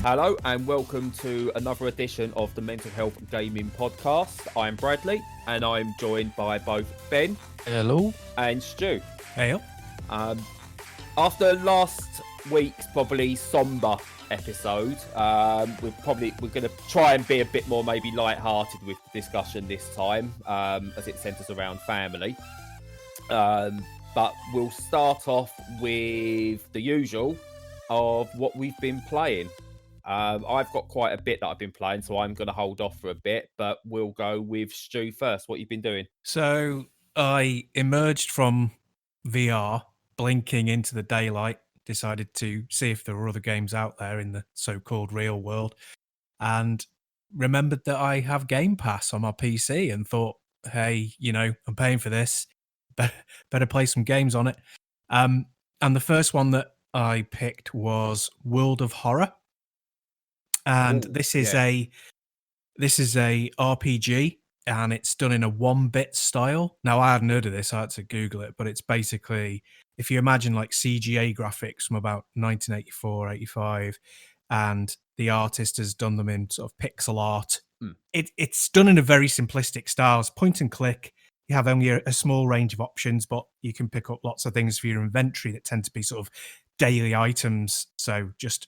Hello and welcome to another edition of the Mental Health Gaming Podcast. I'm Bradley and I'm joined by both Ben Hello. and Stu. Hey up. After last week's probably somber episode, we're going to try and be a bit more maybe light-hearted with the discussion this time, as it centres around family. But we'll start off with the usual of what we've been playing. I've got quite a bit that I've been playing, so I'm going to hold off for a bit, but we'll go with Stu first. What you've been doing? So I emerged from VR, blinking into the daylight, decided to see if there were other games out there in the so-called real world, and remembered that I have Game Pass on my PC and thought, hey, I'm paying for this, better play some games on it. And the first one that I picked was World of Horror. And Ooh, this is yeah. a RPG, and it's done in a 1-bit style. Now, I hadn't heard of this, I had to Google it, but it's basically, if you imagine like CGA graphics from about 1984, 85, and the artist has done them in sort of pixel art. Hmm. It's done in a very simplistic style. It's point and click. You have only a small range of options, but you can pick up lots of things for your inventory that tend to be sort of daily items. So just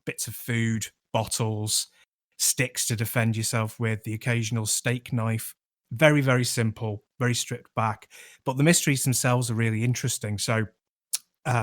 bits of food, bottles, sticks to defend yourself with, the occasional steak knife. Very, very simple, very stripped back. But the mysteries themselves are really interesting. So,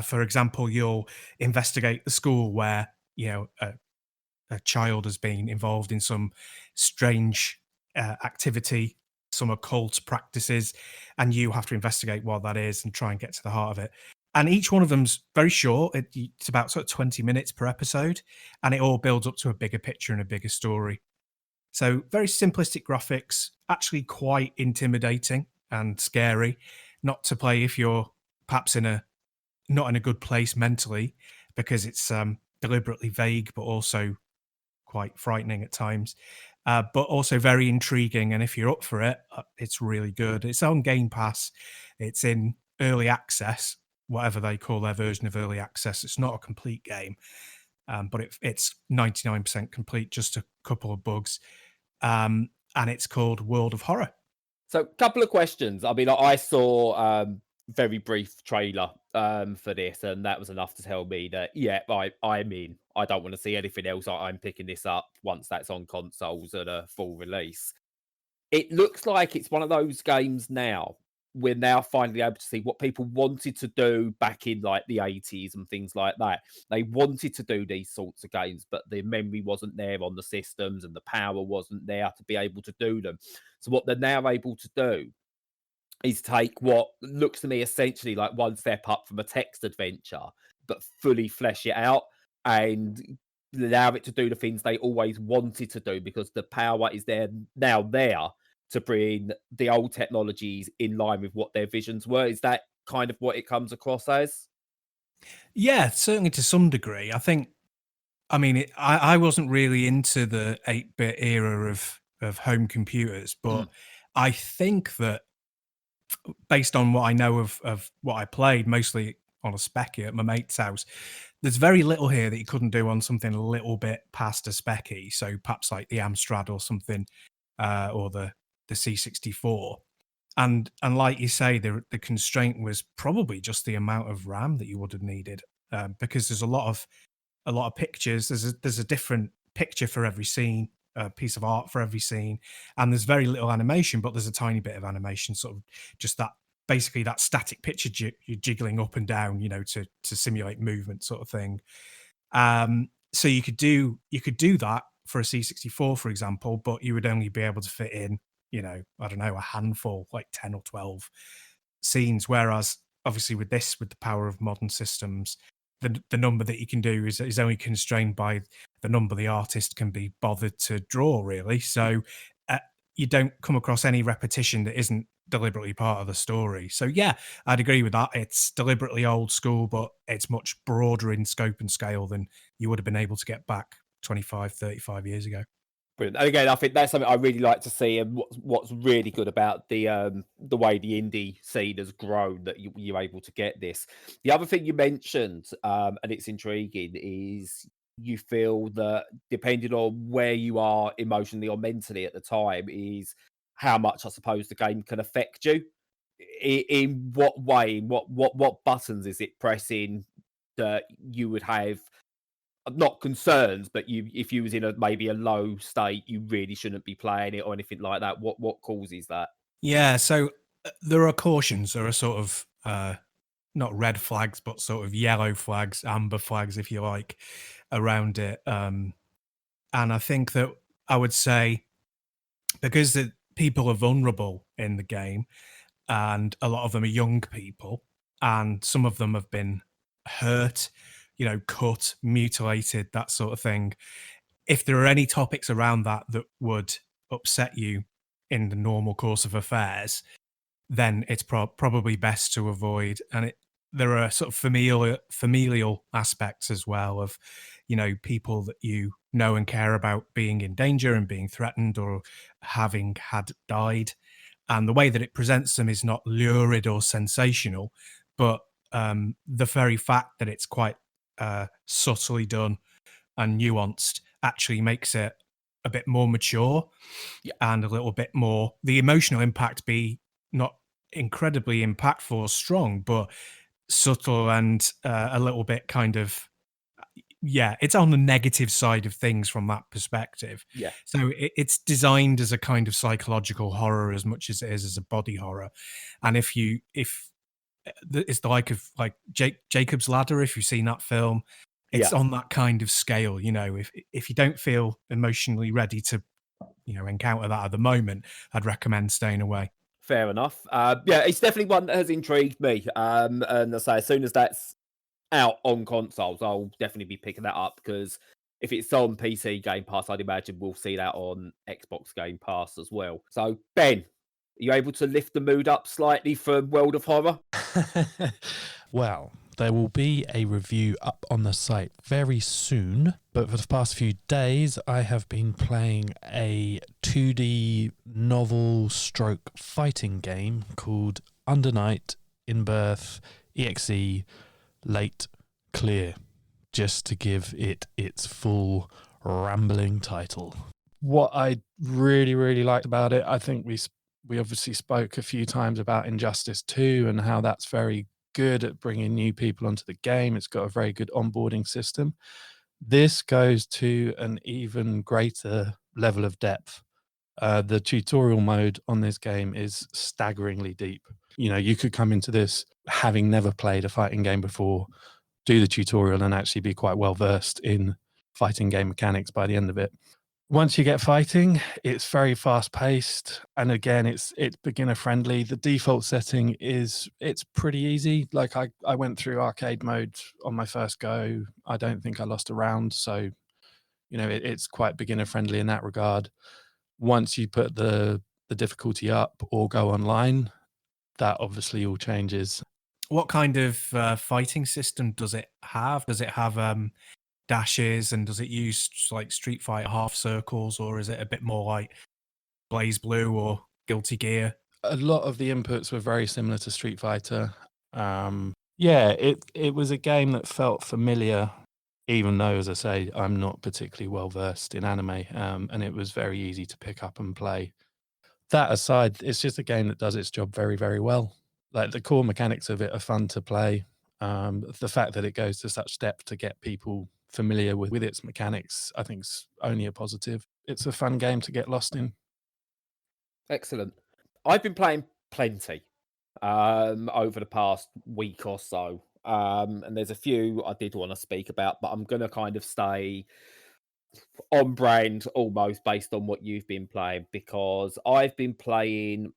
for example, you'll investigate the school where, a child has been involved in some strange activity, some occult practices, and you have to investigate what that is and try and get to the heart of it. And each one of them's very short. It's about sort of 20 minutes per episode, and it all builds up to a bigger picture and a bigger story. So very simplistic graphics, actually quite intimidating and scary. Not to play if you're perhaps not in a good place mentally, because it's deliberately vague, but also quite frightening at times. But also very intriguing. And if you're up for it, it's really good. It's on Game Pass. It's in early access, whatever they call their version of early access. It's not a complete game, but it's 99% complete, just a couple of bugs. And it's called World of Horror. So, a couple of questions. I mean, I saw very brief trailer for this, and that was enough to tell me that I'm in. I don't want to see anything else. I'm picking this up once that's on consoles at a full release. It looks like it's one of those games now. We're now finally able to see what people wanted to do back in like the 80s and things like that. They wanted to do these sorts of games, but the memory wasn't there on the systems and the power wasn't there to be able to do them. So what they're now able to do is take what looks to me essentially like one step up from a text adventure, but fully flesh it out and allow it to do the things they always wanted to do because the power is there to bring the old technologies in line with what their visions were. Is that kind of what it comes across as? Yeah, certainly to some degree. I mean, I wasn't really into the 8-bit era of home computers, Mm. but I think that based on what I know of what I played, mostly on a specky at my mate's house, there's very little here that you couldn't do on something a little bit past a specky. So perhaps like the Amstrad or something, or the C64. And like you say, the constraint was probably just the amount of RAM that you would have needed, because there's a lot of pictures. There's a different picture for every scene, a piece of art for every scene, and there's very little animation, but there's a tiny bit of animation, sort of just that basically that static picture you're jiggling up and down, to simulate movement, sort of thing. So you could do that for a C64, for example, but you would only be able to fit in, I don't know, a handful, like 10 or 12 scenes. Whereas obviously with the power of modern systems, the number that you can do is only constrained by the number the artist can be bothered to draw, really. So uh, you don't come across any repetition that isn't deliberately part of the story. So yeah, I'd agree with that. It's deliberately old school, but it's much broader in scope and scale than you would have been able to get back 25, 35 years ago. Brilliant. And again, I think that's something I really like to see, and what's really good about the way the indie scene has grown that you're able to get this. The other thing you mentioned, and it's intriguing, is you feel that depending on where you are emotionally or mentally at the time is how much I suppose the game can affect you. In what way? What buttons is it pressing that you would have not concerns, but you if you was in a maybe a low state, you really shouldn't be playing it or anything like that. What causes that? Yeah, so there are cautions. There are sort of not red flags, but sort of yellow flags, amber flags, if you like, around it. And I think that I would say because the people are vulnerable in the game, and a lot of them are young people, and some of them have been hurt, cut, mutilated, that sort of thing. If there are any topics around that that would upset you in the normal course of affairs, then it's probably best to avoid. And there are sort of familial aspects as well of, people that you know and care about being in danger and being threatened or having had died. And the way that it presents them is not lurid or sensational, but the very fact that it's quite subtly done and nuanced actually makes it a bit more mature Yeah, and a little bit more the emotional impact be not incredibly impactful or strong, but subtle and a little bit kind of yeah, it's on the negative side of things from that perspective. yeah, So it's designed as a kind of psychological horror as much as it is as a body horror. And if it's the like of like Jacob's Ladder, if you've seen that film, it's yeah. on that kind of scale. If you don't feel emotionally ready to encounter that at the moment, I'd recommend staying away. Fair enough. Yeah, it's definitely one that has intrigued me. And I say as soon as that's out on consoles, I'll definitely be picking that up because if it's on PC Game Pass, I'd imagine we'll see that on Xbox Game Pass as well. So, Ben, are you able to lift the mood up slightly for World of Horror? Well, there will be a review up on the site very soon, but for the past few days, I have been playing a 2D novel stroke fighting game called Under Night In-Birth Exe Late Clear, just to give it its full rambling title. What I really, really liked about it, I think we obviously spoke a few times about Injustice 2 and how that's very good at bringing new people onto the game. It's got a very good onboarding system. This goes to an even greater level of depth. The tutorial mode on this game is staggeringly deep. You could come into this having never played a fighting game before, do the tutorial and actually be quite well versed in fighting game mechanics by the end of it. Once you get fighting, it's very fast paced, and again, it's beginner friendly. The default setting it's pretty easy. Like I went through arcade mode on my first go. I don't think I lost a round, so it's quite beginner friendly in that regard. Once you put the difficulty up or go online, that obviously all changes. What kind of fighting system does it have? Does it have dashes, and does it use like Street Fighter half circles, or is it a bit more like Blaze Blue or Guilty Gear? A lot of the inputs were very similar to Street Fighter. Yeah, it was a game that felt familiar, even though, as I say, I'm not particularly well versed in anime, and it was very easy to pick up and play. That aside, it's just a game that does its job very, very well. Like the core mechanics of it are fun to play. The fact that it goes to such depth to get people familiar with its mechanics, I think, is only a positive. It's a fun game to get lost in. Excellent. I've been playing plenty over the past week or so. And there's a few I did want to speak about, but I'm going to kind of stay on brand almost based on what you've been playing because I've been playing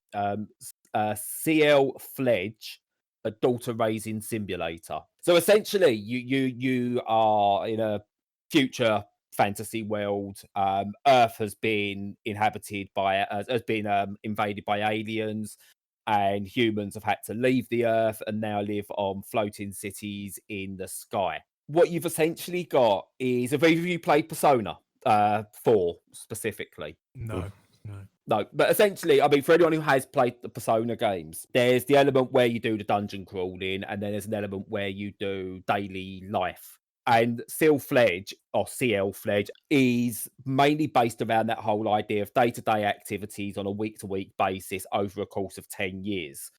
Ciel Fledge, a daughter raising simulator. So essentially, you are in a future fantasy world. Earth has been inhabited by has been invaded by aliens, and humans have had to leave the Earth and now live on floating cities in the sky. What you've essentially got is have either of you played Persona 4 specifically? No, no. No, but essentially, I mean, for anyone who has played the Persona games, there's the element where you do the dungeon crawling, and then there's an element where you do daily life And Ciel Fledge, or Ciel Fledge, is mainly based around that whole idea of day-to-day activities on a week-to-week basis over a course of 10 years.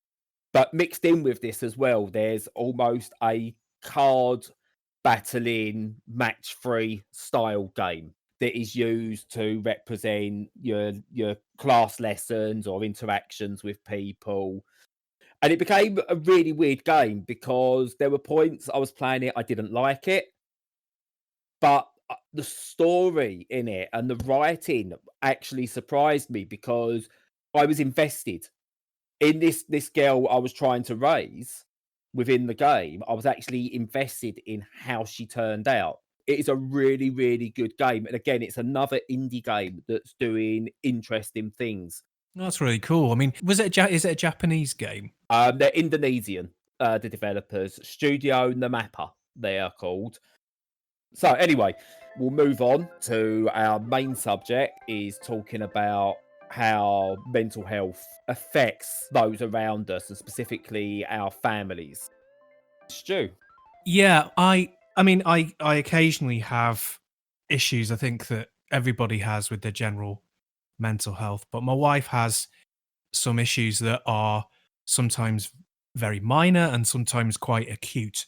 But mixed in with this as well, there's almost a card battling match-free style game that is used to represent your class lessons or interactions with people. And it became a really weird game because there were points I was playing it, I didn't like it, but the story in it and the writing actually surprised me because I was invested in this girl I was trying to raise within the game. I was actually invested in how she turned out. It is a really, really good game. And again, it's another indie game that's doing interesting things. That's really cool. I mean, is it a Japanese game? They're Indonesian, the developers, Studio Namapa, they are called. So anyway, we'll move on to our main subject, is talking about how mental health affects those around us and specifically our families. Stu. Yeah, I mean, I occasionally have issues. I think that everybody has with their general mental health, but my wife has some issues that are sometimes very minor and sometimes quite acute.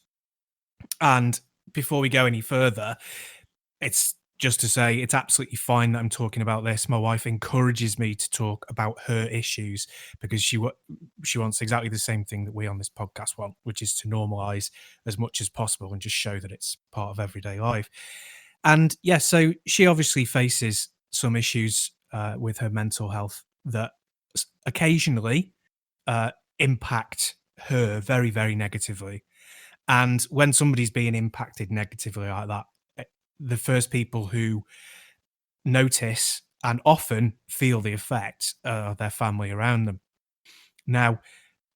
And before we go any further, it's just to say it's absolutely fine that I'm talking about this. My wife encourages me to talk about her issues because she wants exactly the same thing that we on this podcast want, which is to normalize as much as possible and just show that it's part of everyday life. And yeah, so she obviously faces some issues with her mental health that occasionally impact her very, very negatively. And when somebody's being impacted negatively like that, the first people who notice and often feel the effect are their family around them. Now,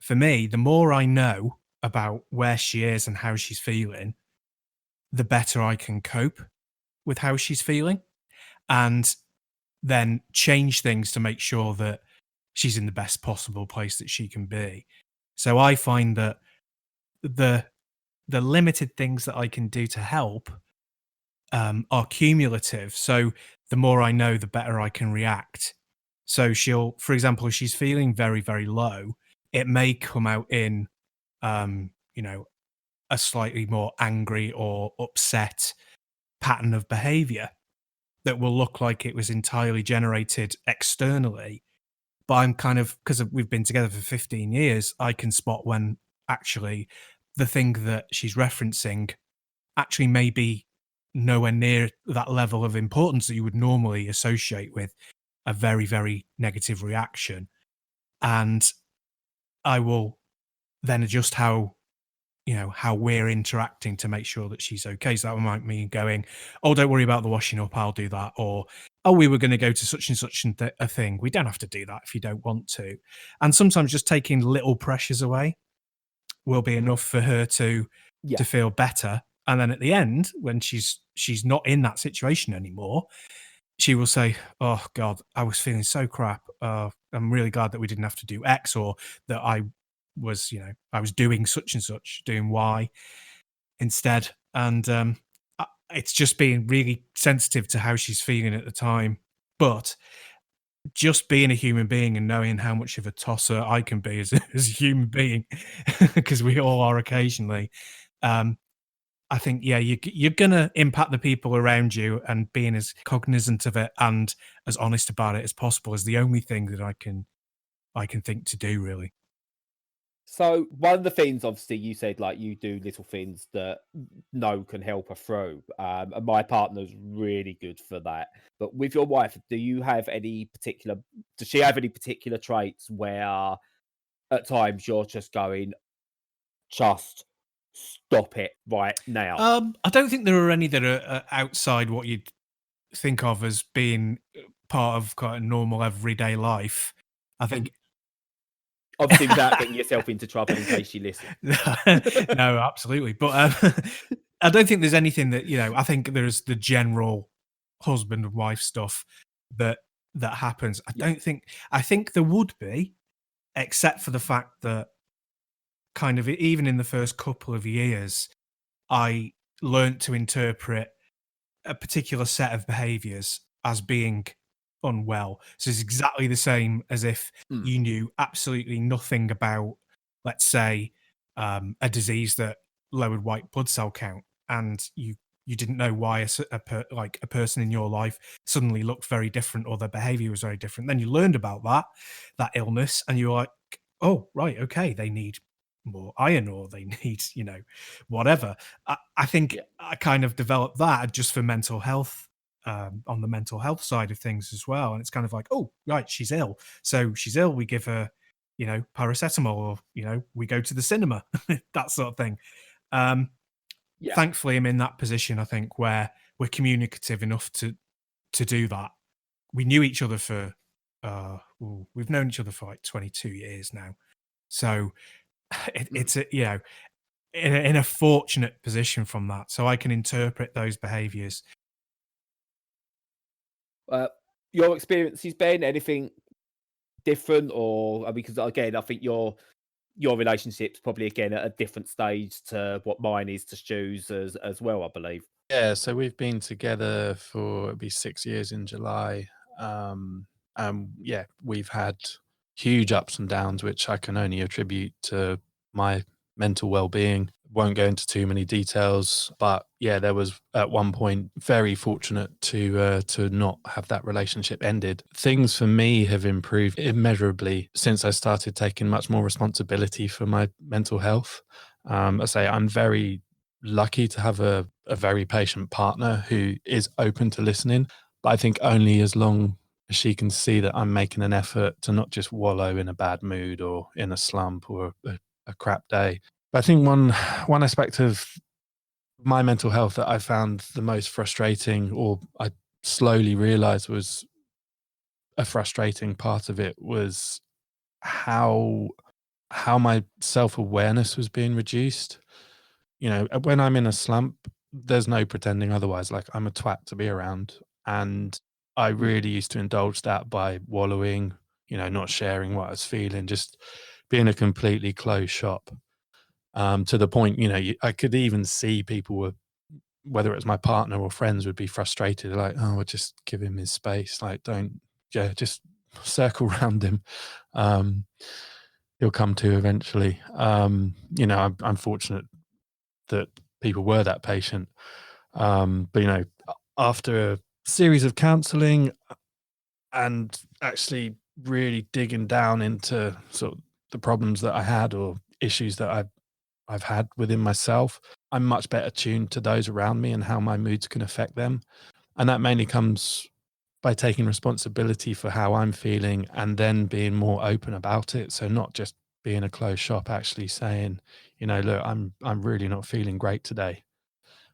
for me, the more I know about where she is and how she's feeling, the better I can cope with how she's feeling and then change things to make sure that she's in the best possible place that she can be. So I find that the limited things that I can do to help are cumulative. So the more I know, the better I can react. So she'll, for example, if she's feeling very, very low, it may come out in, a slightly more angry or upset pattern of behavior that will look like it was entirely generated externally. But I'm kind of, because we've been together for 15 years, I can spot when actually the thing that she's referencing actually may be nowhere near that level of importance that you would normally associate with a very, very negative reaction. And I will then adjust how we're interacting to make sure that she's okay. So that might mean going, oh, don't worry about the washing up, I'll do that. Or, oh, we were going to go to such and such a thing. We don't have to do that if you don't want to. And sometimes just taking little pressures away will be enough for her to feel better. And then at the end, when she's not in that situation anymore, she will say, oh God, I was feeling so crap. I'm really glad that we didn't have to do X, or that I was doing such and such, doing Y instead. And it's just being really sensitive to how she's feeling at the time. But just being a human being and knowing how much of a tosser I can be as a human being, because we all are occasionally, I think, you're going to impact the people around you, and being as cognizant of it and as honest about it as possible is the only thing that I can think to do, really. So one of the things, obviously, you said like you do little things that can help her through, and my partner's really good for that. But with your wife, does she have any particular traits where at times you're just going, just stop it right now? I don't think there are any that are outside what you'd think of as being part of quite a normal everyday life. I think. Obviously, without getting yourself into trouble in case you listen. No, absolutely. But I don't think there's anything that, I think there's the general husband and wife stuff that happens. I think there would be, except for the fact that kind of even in the first couple of years, I learnt to interpret a particular set of behaviors as being unwell. So it's exactly the same as if Mm. you knew absolutely nothing about, let's say, a disease that lowered white blood cell count, and you didn't know why like a person in your life suddenly looked very different or their behavior was very different. Then you learned about that illness, and you're like, oh right, okay, they need more iron, or they need, whatever. I think Yeah. I kind of developed that just for mental health, on the mental health side of things as well. And it's kind of like, oh, right, she's ill. So she's ill, we give her, paracetamol, or, we go to the cinema, that sort of thing. Um, Yeah. Thankfully, I'm in that position, I think, where we're communicative enough to do that. We knew each other for, we've known each other for like 22 years now. So Mm. it's in a fortunate position from that, so I can interpret those behaviors. Your experiences, Ben, anything different, or because again, I think your relationship's probably again at a different stage to what mine is to Stu's as well, I believe. Yeah, so we've been together for it'll be 6 years in July. Yeah, we've had huge ups and downs, which I can only attribute to my mental well-being. Won't go into too many details, but yeah, there was at one point very fortunate to not have that relationship ended. Things for me have improved immeasurably since I started taking much more responsibility for my mental health. I say I'm very lucky to have a very patient partner who is open to listening, but I think only as long as she can see that I'm making an effort to not just wallow in a bad mood or in a slump or a crap day. But I think one aspect of my mental health that I found the most frustrating, or I slowly realized was a frustrating part of it, was how my self-awareness was being reduced. When I'm in a slump, there's no pretending otherwise. Like, I'm a twat to be around. And I Mm. really used to indulge that by wallowing, not sharing what I was feeling, just being a completely closed shop. To the point, I could even see people were, whether it was my partner or friends, would be frustrated, like, oh, we'll just give him his space. Like, don't, yeah, just circle around him. Um, he'll come to eventually. I'm fortunate that people were that patient. But after a series of counseling and actually really digging down into sort of the problems that I had or issues that I've had within myself, I'm much better tuned to those around me and how my moods can affect them. And that mainly comes by taking responsibility for how I'm feeling and then being more open about it. So not just being a closed shop, actually saying, look, I'm really not feeling great today.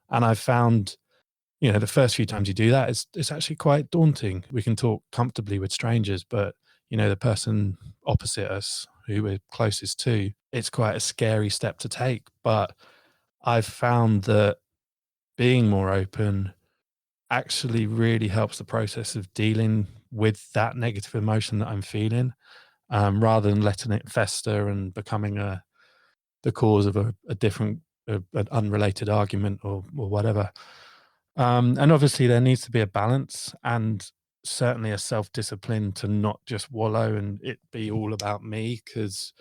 And I've found, the first few times you do that, it's actually quite daunting. We can talk comfortably with strangers, but the person opposite us who we're closest to, it's quite a scary step to take. But I've found that being more open actually really helps the process of dealing with that negative emotion that I'm feeling, rather than letting it fester and becoming the cause of a different, an unrelated argument or whatever. And obviously there needs to be a balance and certainly a self-discipline to not just wallow and it be all about me. Because,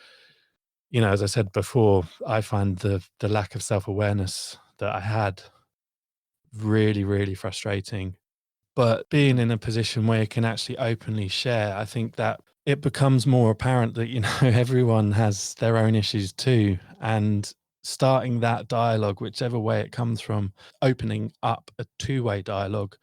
as I said before, I find the lack of self-awareness that I had really, really frustrating. But being Mm. in a position where you can actually openly share, I think that it becomes more apparent that, everyone has their own issues too. And starting that dialogue, whichever way it comes from, opening up a two-way dialogue,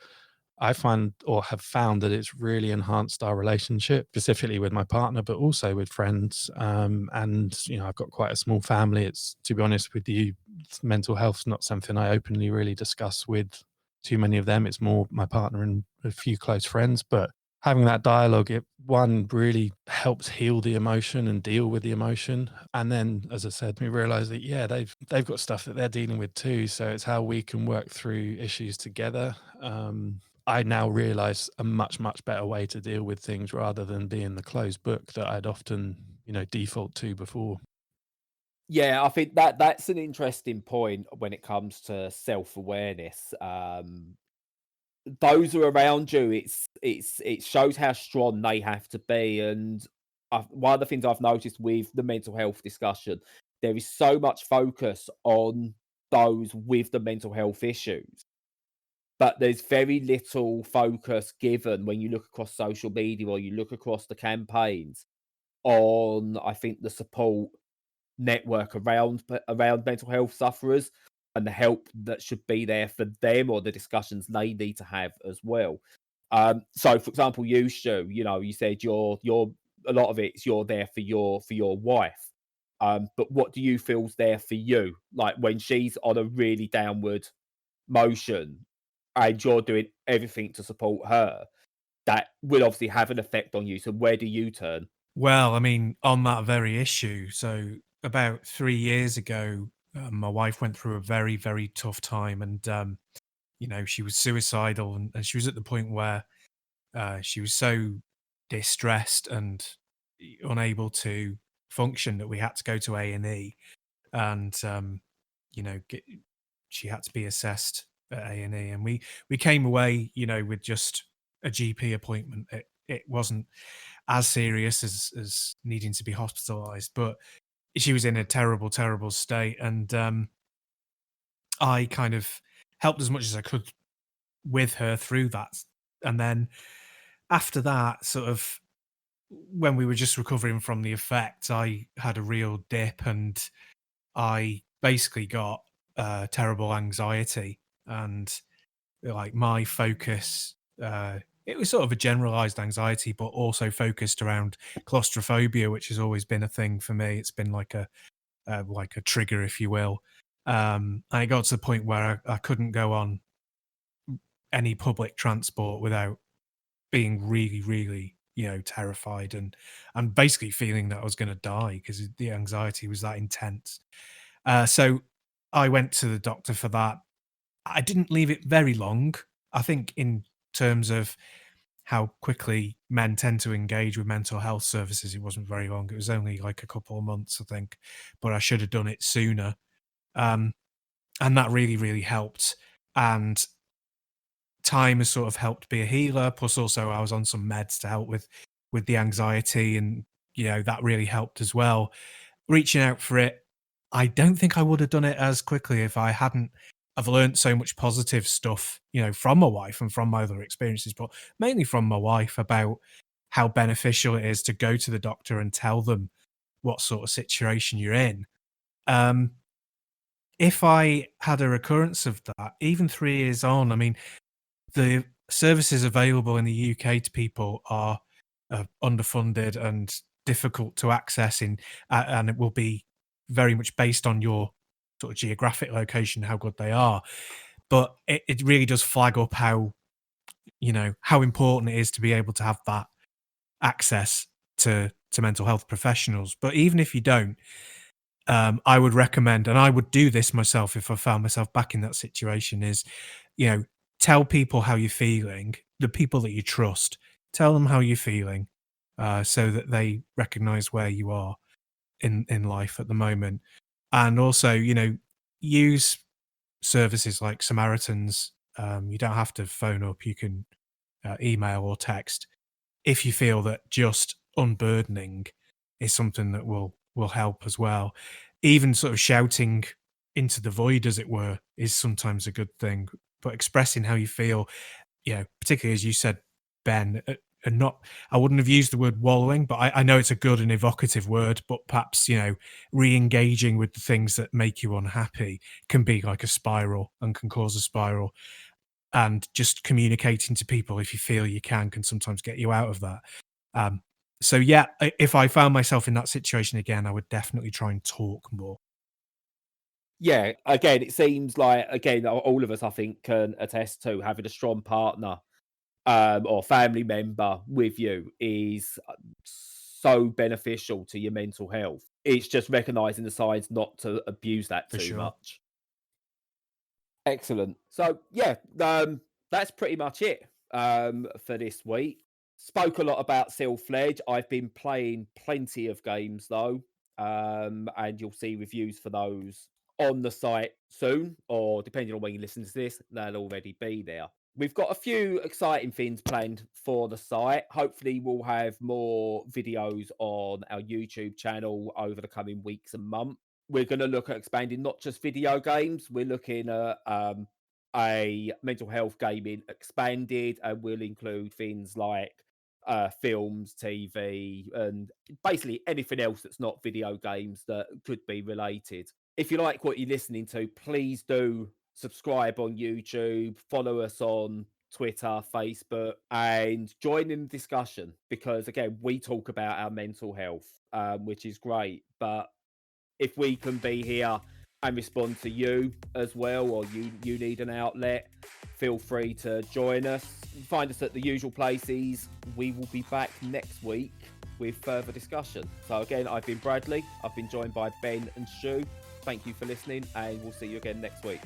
I find or have found that it's really enhanced our relationship, specifically with my partner, but also with friends. And, I've got quite a small family. It's, to be honest with you, mental health's not something I openly really discuss with too many of them. It's more my partner and a few close friends. But having that dialogue, it one really helps heal the emotion and deal with the emotion. And then, as I said, we realize that, yeah, they've got stuff that they're dealing with too. So it's how we can work through issues together. I now realize a much, much better way to deal with things rather than being the closed book that I'd often, default to before. Yeah, I think that's an interesting point when it comes to self-awareness. Those who are around you, it shows how strong they have to be. And one of the things I've noticed with the mental health discussion, there is so much focus on those with the mental health issues, but there's very little focus given when you look across social media or you look across the campaigns on, I think, the support network around mental health sufferers and the help that should be there for them or the discussions they need to have as well. So for example, you, Stu, you said you're a lot of it's you're there for your wife. But what do you feel's there for you? Like when she's on a really downward motion and you're doing everything to support her, that will obviously have an effect on you. So where do you turn? Well, I mean, on that very issue, so about 3 years ago, my wife went through a very, very tough time, and she was suicidal, and she was at the point where she was so distressed and unable to function that we had to go to A&E, and she had to be assessed at A&E, and we came away, with just a GP appointment. It wasn't as serious as needing to be hospitalized, but she was in a terrible, terrible state, and I kind of helped as much as I could with her through that. And then after that, sort of when we were just recovering from the effects, I had a real dip, and I basically got terrible anxiety, and like my focus. It was sort of a generalized anxiety, but also focused around claustrophobia, which has always been a thing for me. It's been like a trigger, if you will. And it got to the point where I couldn't go on any public transport without being really, really, terrified and basically feeling that I was going to die because the anxiety was that intense. So I went to the doctor for that. I didn't leave it very long. I think in terms of how quickly men tend to engage with mental health services, it wasn't very long. It was only like a couple of months, I think, but I should have done it sooner. Um, and that really, really helped. And time has sort of helped be a healer. Plus, also I was on some meds to help with the anxiety, and that really helped as well. Reaching out for it, I don't think I would have done it as quickly if I hadn't. I've learned so much positive stuff, from my wife and from my other experiences, but mainly from my wife about how beneficial it is to go to the doctor and tell them what sort of situation you're in. Um, if I had a recurrence of that, even 3 years on, I mean, the services available in the UK to people are underfunded and difficult to access and it will be very much based on your sort of geographic location, how good they are. But it really does flag up how important it is to be able to have that access to mental health professionals. But even if you don't, I would recommend, and I would do this myself if I found myself back in that situation, is, you know, tell people how you're feeling, the people that you trust, tell them how you're feeling, so that they recognize where you are in life at the moment. And also, use services like Samaritans. You don't have to phone up, you can email or text if you feel that just unburdening is something that will help as well. Even sort of shouting into the void, as it were, is sometimes a good thing. But expressing how you feel, particularly as you said, Ben, and not, I wouldn't have used the word wallowing, but I know it's a good and evocative word, but perhaps, re-engaging with the things that make you unhappy can be like a spiral and can cause a spiral. And just communicating to people if you feel you can sometimes get you out of that. So yeah, if I found myself in that situation again, I would definitely try and talk more. Yeah, again, it seems like all of us, I think, can attest to having a strong partner or family member with you is so beneficial to your mental health. It's just recognizing the signs not to abuse that For too sure. much. Excellent. So yeah, that's pretty much it for this week. Spoke a lot about Ciel Fledge. I've been playing plenty of games though. and you'll see reviews for those on the site soon, or depending on when you listen to this, they'll already be there. We've got a few exciting things planned for the site. Hopefully, we'll have more videos on our YouTube channel over the coming weeks and months. We're going to look at expanding not just video games. We're looking at a mental health gaming expanded, and we'll include things like films, TV, and basically anything else that's not video games that could be related. If you like what you're listening to, please do subscribe on YouTube, follow us on Twitter, Facebook, and join in the discussion, because again, we talk about our mental health, which is great. But if we can be here and respond to you as well, or you need an outlet, feel free to join us. Find us at the usual places. We will be back next week with further discussion. So again, I've been Bradley. I've been joined by Ben and Shu. Thank you for listening, and we'll see you again next week.